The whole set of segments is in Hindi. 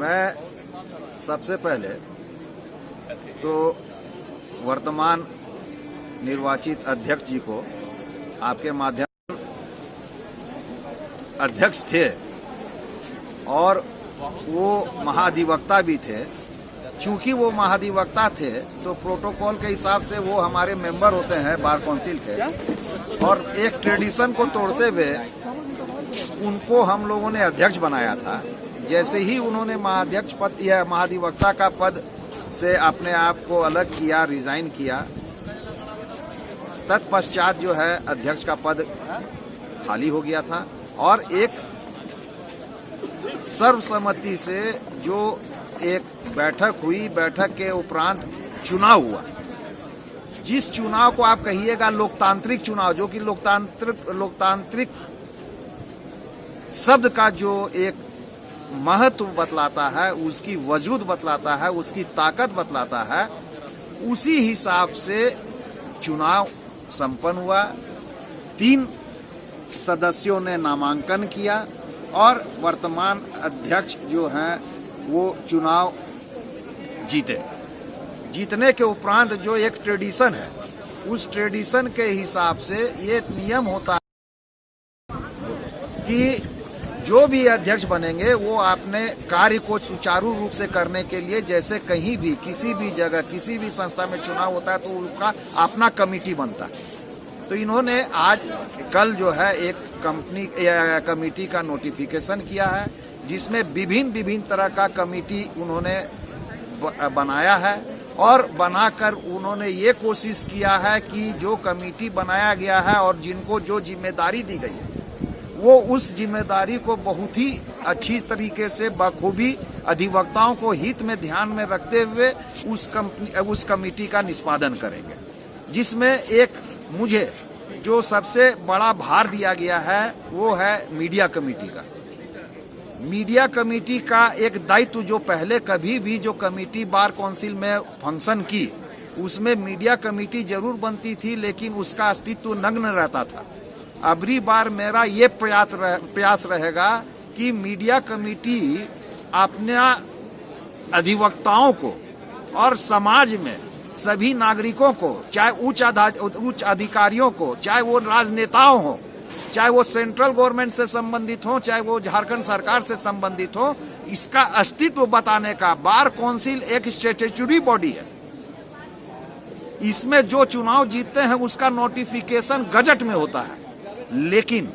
मैं सबसे पहले तो वर्तमान निर्वाचित अध्यक्ष जी को आपके माध्यम अध्यक्ष थे और वो महाधिवक्ता भी थे। चूंकि वो महाधिवक्ता थे तो प्रोटोकॉल के हिसाब से वो हमारे मेंबर होते हैं बार काउंसिल के, और एक ट्रेडिशन को तोड़ते हुए उनको हम लोगों ने अध्यक्ष बनाया था। जैसे ही उन्होंने महाध्यक्ष पद या महाधिवक्ता का पद से अपने आप को अलग किया, रिजाइन किया, तत्पश्चात जो है अध्यक्ष का पद खाली हो गया था और एक सर्वसम्मति से जो एक बैठक हुई, बैठक के उपरांत चुनाव हुआ। जिस चुनाव को आप कहिएगा लोकतांत्रिक चुनाव, जो कि लोकतांत्रिक शब्द का जो एक महत्व बतलाता है, उसकी वजूद बतलाता है, उसकी ताकत बतलाता है, उसी हिसाब से चुनाव संपन्न हुआ। 3 सदस्यों ने नामांकन किया और वर्तमान अध्यक्ष जो हैं वो चुनाव जीते। जीतने के उपरांत जो एक ट्रेडिशन है, उस ट्रेडिशन के हिसाब से ये नियम होता है कि जो भी अध्यक्ष बनेंगे वो अपने कार्य को सुचारू रूप से करने के लिए, जैसे कहीं भी किसी भी जगह किसी भी संस्था में चुनाव होता है तो उसका अपना कमेटी बनता है। तो इन्होंने आज कल जो है एक कमेटी का नोटिफिकेशन किया है, जिसमें विभिन्न तरह का कमेटी उन्होंने बनाया है और बनाकर उन्होंने ये कोशिश किया है कि जो कमेटी बनाया गया है और जिनको जो जिम्मेदारी दी गई है वो उस जिम्मेदारी को बहुत ही अच्छी तरीके से बखूबी अधिवक्ताओं को हित में ध्यान में रखते हुए उस कमेटी का निष्पादन करेंगे। जिसमें एक मुझे जो सबसे बड़ा भार दिया गया है वो है मीडिया कमेटी का। मीडिया कमेटी का एक दायित्व जो पहले कभी भी जो कमेटी बार काउंसिल में फंक्शन की उसमें मीडिया कमेटी जरूर बनती थी, लेकिन उसका अस्तित्व नग्न रहता था। अबरी बार मेरा ये प्रयास रहेगा कि मीडिया कमेटी अपने अधिवक्ताओं को और समाज में सभी नागरिकों को, चाहे उच्च अधिकारियों को, चाहे वो राजनेताओं हो, चाहे वो सेंट्रल गवर्नमेंट से संबंधित हो, चाहे वो झारखंड सरकार से संबंधित हो, इसका अस्तित्व बताने का बार काउंसिल एक स्टैट्यूटरी बॉडी है। इसमें जो चुनाव जीतते हैं उसका नोटिफिकेशन गजट में होता है, लेकिन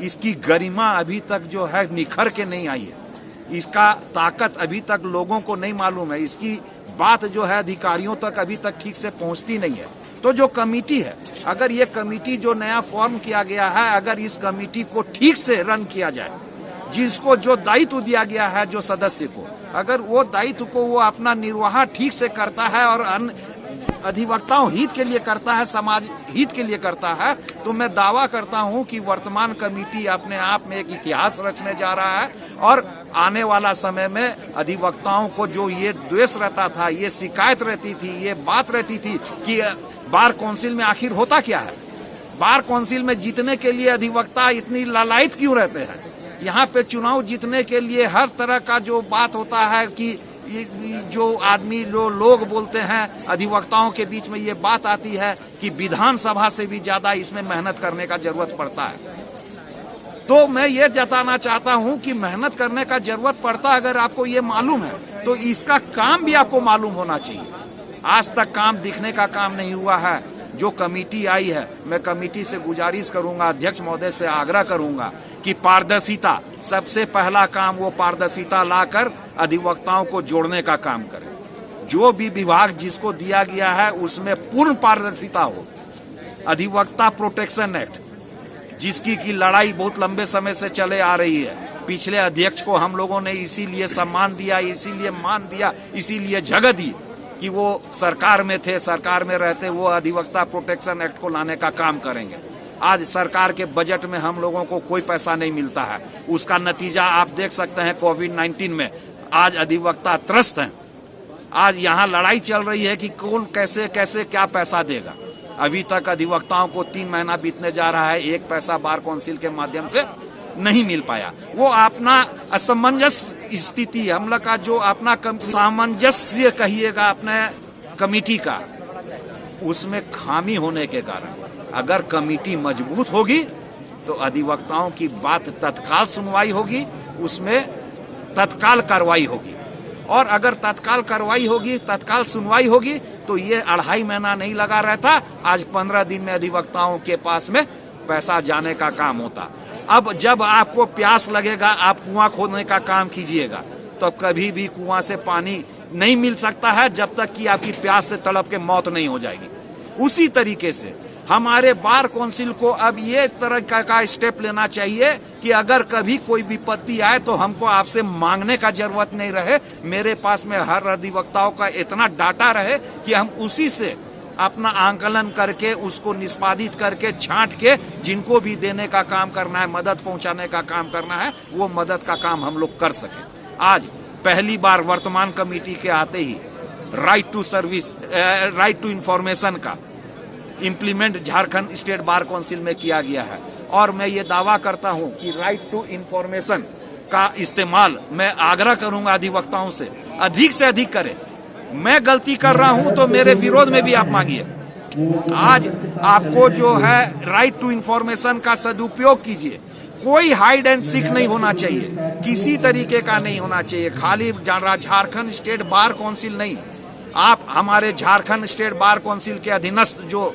इसकी गरिमा अभी तक जो है निखर के नहीं आई है। इसका ताकत अभी तक लोगों को नहीं मालूम है। इसकी बात जो है अधिकारियों तक अभी तक ठीक से पहुंचती नहीं है। तो जो कमेटी है, अगर ये कमेटी जो नया फॉर्म किया गया है, अगर इस कमेटी को ठीक से रन किया जाए, जिसको जो दायित्व दिया गया है जो सदस्य को, अगर वो दायित्व को वो अपना निर्वाह ठीक से करता है और अधिवक्ताओं हित के लिए करता है, समाज हित के लिए करता है, तो मैं दावा करता हूं कि वर्तमान कमेटी अपने आप में एक इतिहास रचने जा रहा है और आने वाला समय में अधिवक्ताओं को जो ये द्वेष रहता था, ये शिकायत रहती थी, ये बात रहती थी कि बार काउंसिल में आखिर होता क्या है, बार काउंसिल में जीतने के लिए अधिवक्ता इतनी लालायित क्यों रहते हैं, यहाँ पे चुनाव जीतने के लिए हर तरह का जो बात होता है कि जो आदमी जो लोग बोलते हैं, अधिवक्ताओं के बीच में ये बात आती है कि विधानसभा से भी ज्यादा इसमें मेहनत करने का जरूरत पड़ता है। तो मैं ये जताना चाहता हूं कि मेहनत करने का जरूरत पड़ता, अगर आपको ये मालूम है तो इसका काम भी आपको मालूम होना चाहिए। आज तक काम दिखने का काम नहीं हुआ है। जो कमेटी आई है, मैं कमेटी से गुजारिश करूंगा, अध्यक्ष महोदय से आग्रह करूंगा कि पारदर्शिता, सबसे पहला काम वो पारदर्शिता लाकर अधिवक्ताओं को जोड़ने का काम करें। जो भी विभाग जिसको दिया गया है उसमें पूर्ण पारदर्शिता हो। अधिवक्ता प्रोटेक्शन एक्ट, जिसकी की लड़ाई बहुत लंबे समय से चले आ रही है, पिछले अध्यक्ष को हम लोगों ने इसीलिए सम्मान दिया, इसीलिए मान दिया, इसीलिए जगह दी कि वो सरकार में थे, सरकार में रहते वो अधिवक्ता प्रोटेक्शन एक्ट को लाने का काम करेंगे। आज सरकार के बजट में हम लोगों को कोई पैसा नहीं मिलता है। उसका नतीजा आप देख सकते हैं कोविड-19 में। आज अधिवक्ता त्रस्त हैं। आज यहाँ लड़ाई चल रही है कि कौन कैसे कैसे क्या पैसा देगा। अभी तक अधिवक्ताओं को 3 महीना बीतने जा रहा है, एक पैसा बार काउंसिल के माध्यम से नहीं मिल पाया। वो अपना असमंजस स्थिति, हम लोग का जो अपना सामंजस्य कहिएगा अपने कमेटी का, उसमें खामी होने के कारण अगर कमेटी मजबूत होगी तो अधिवक्ताओं की बात तत्काल सुनवाई होगी, उसमें तत्काल कार्रवाई होगी। और अगर तत्काल कार्रवाई होगी, तत्काल सुनवाई होगी, तो ये 2.5 महीना नहीं लगा रहता, आज 15 दिन में अधिवक्ताओं के पास में पैसा जाने का काम होता। अब जब आपको प्यास लगेगा, आप कुआं खोदने का काम कीजिएगा, तो कभी भी कुआं से पानी नहीं मिल सकता है जब तक कि आपकी प्यास से तड़प के मौत नहीं हो जाएगी। उसी तरीके से हमारे बार काउंसिल को अब ये तरह का स्टेप लेना चाहिए कि अगर कभी कोई विपत्ति आए तो हमको आपसे मांगने का जरूरत नहीं रहे, मेरे पास में हर अधिवक्ताओं का इतना डाटा रहे कि हम उसी से अपना आंकलन करके उसको निष्पादित करके छांट के जिनको भी देने का काम करना है, मदद पहुंचाने का काम करना है, वो मदद का काम हम लोग कर सके। आज पहली बार वर्तमान कमेटी के आते ही right to service, right to information का implement Jharkhand state bar council में किया गया है। और मैं ये दावा करता हूं कि राइट टू इंफॉर्मेशन का इस्तेमाल मैं आग्रह करूंगा अधिवक्ताओं से अधिक करें। मैं गलती कर रहा हूं तो मेरे विरोध में भी आप मांगिए। आज आपको जो है राइट टू इंफॉर्मेशन का सदुपयोग कीजिए। कोई हाइड एंड सीक नहीं होना चाहिए, किसी तरीके का नहीं होना चाहिए। खाली झारखंड स्टेट बार काउंसिल नहीं, आप हमारे झारखंड स्टेट बार काउंसिल के अधीनस्थ जो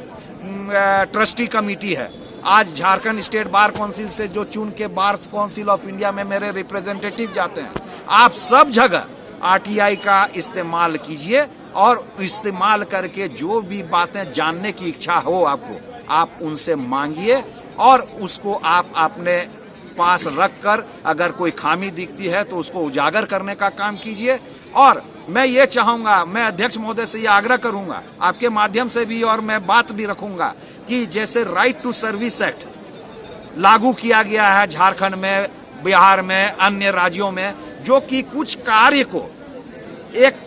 ट्रस्टी कमेटी है, आज झारखंड स्टेट बार काउंसिल से जो चुन के बार काउंसिल ऑफ इंडिया में मेरे रिप्रेजेंटेटिव जाते हैं, आप सब जगह आरटीआई का इस्तेमाल कीजिए और इस्तेमाल करके जो भी बातें जानने की इच्छा हो आपको, आप उनसे मांगिए और उसको आप अपने पास रखकर अगर कोई खामी दिखती है तो उसको उजागर करने का काम कीजिए। और मैं ये चाहूंगा, मैं अध्यक्ष महोदय से ये आग्रह करूंगा आपके माध्यम से भी, और मैं बात भी रखूंगा कि जैसे राइट टू सर्विस एक्ट लागू किया गया है झारखंड में, बिहार में, अन्य राज्यों में, जो कि कुछ कार्य को एक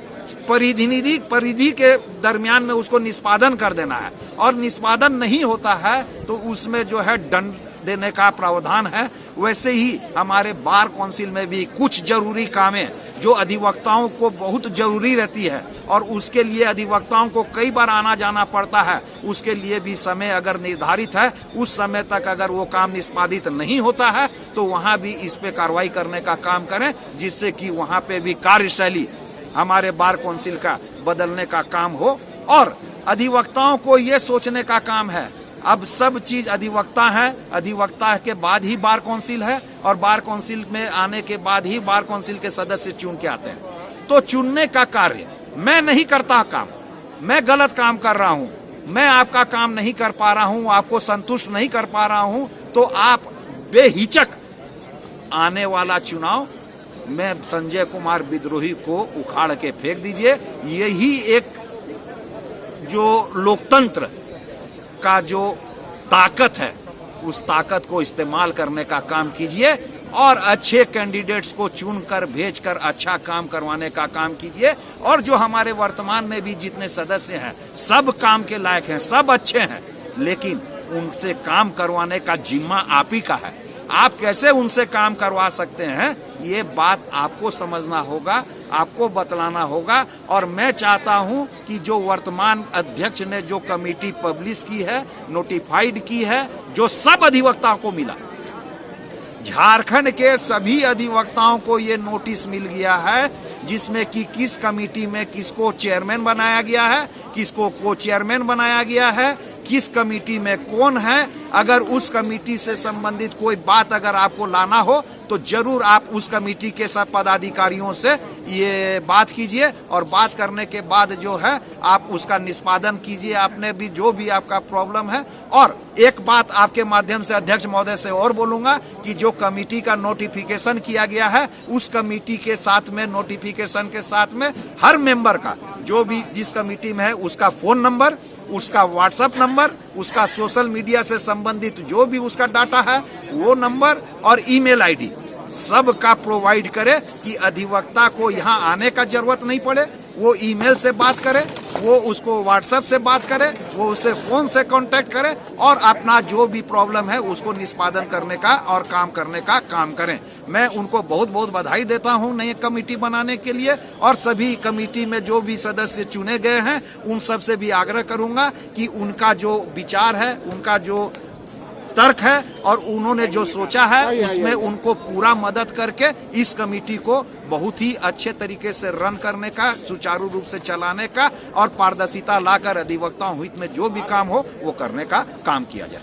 परिधि के दरमियान में उसको निष्पादन कर देना है और निष्पादन नहीं होता है तो उसमें जो है दंड देने का प्रावधान है। वैसे ही हमारे बार काउंसिल में भी कुछ जरूरी कामें जो अधिवक्ताओं को बहुत जरूरी रहती है और उसके लिए अधिवक्ताओं को कई बार आना जाना पड़ता है, उसके लिए भी समय अगर निर्धारित है, उस समय तक अगर वो काम निष्पादित नहीं होता है तो वहाँ भी इस पे कार्रवाई करने का काम करें, जिससे कि वहाँ पे भी कार्यशैली हमारे बार काउंसिल का बदलने का काम हो। और अधिवक्ताओं को ये सोचने का काम है, अब सब चीज अधिवक्ता है, अधिवक्ता के बाद ही बार काउंसिल है और बार काउंसिल में आने के बाद ही बार काउंसिल के सदस्य चुन के आते हैं। तो चुनने का कार्य मैं नहीं करता, काम मैं गलत काम कर रहा हूं, मैं आपका काम नहीं कर पा रहा हूं, आपको संतुष्ट नहीं कर पा रहा हूं, तो आप बेहिचक आने वाला चुनाव में संजय कुमार विद्रोही को उखाड़ के फेंक दीजिए। यही एक जो लोकतंत्र का जो ताकत है, उस ताकत को इस्तेमाल करने का काम कीजिए और अच्छे कैंडिडेट्स को चुनकर भेजकर अच्छा काम करवाने का काम कीजिए। और जो हमारे वर्तमान में भी जितने सदस्य हैं सब काम के लायक हैं, सब अच्छे हैं, लेकिन उनसे काम करवाने का जिम्मा आप ही का है। आप कैसे उनसे काम करवा सकते हैं, ये बात आपको समझना होगा, आपको बतलाना होगा। और मैं चाहता हूं कि जो वर्तमान अध्यक्ष ने जो कमेटी पब्लिश की है, नोटिफाइड की है, जो सब अधिवक्ताओं को मिला, झारखंड के सभी अधिवक्ताओं को ये नोटिस मिल गया है, जिसमें कि किस कमेटी में किसको चेयरमैन बनाया गया है, किसको को चेयरमैन बनाया गया है, किस कमेटी में कौन है। अगर उस कमेटी से संबंधित कोई बात अगर आपको लाना हो तो जरूर आप उस कमेटी के सब पदाधिकारियों से ये बात कीजिए और बात करने के बाद जो है आप उसका निष्पादन कीजिए, आपने भी जो भी आपका प्रॉब्लम है। और एक बात आपके माध्यम से अध्यक्ष महोदय से और बोलूंगा कि जो कमेटी का नोटिफिकेशन किया गया है, उस कमेटी के साथ में, नोटिफिकेशन के साथ में हर मेंबर का जो भी जिस कमेटी में है उसका फोन नंबर, उसका व्हाट्सएप नंबर, उसका सोशल मीडिया से संबंधित जो भी उसका डाटा है वो नंबर और ईमेल आईडी सब का प्रोवाइड करे कि अधिवक्ता को यहाँ आने का जरूरत नहीं पड़े, वो ईमेल से बात करे। वो उसको व्हाट्सएप से बात करे, वो उससे फोन से कांटेक्ट करे और अपना जो भी प्रॉब्लम है उसको निष्पादन करने का और काम करने का काम करें। मैं उनको बहुत बहुत बधाई देता हूं नई कमेटी बनाने के लिए, और सभी कमेटी में जो भी सदस्य चुने गए हैं उन सब से भी आग्रह करूंगा कि उनका जो विचार है, उनका जो तर्क है और उन्होंने जो सोचा है उसमें उनको पूरा मदद करके इस कमेटी को बहुत ही अच्छे तरीके से रन करने का, सुचारू रूप से चलाने का और पारदर्शिता लाकर अधिवक्ताओं हित में जो भी काम हो वो करने का काम किया जाए।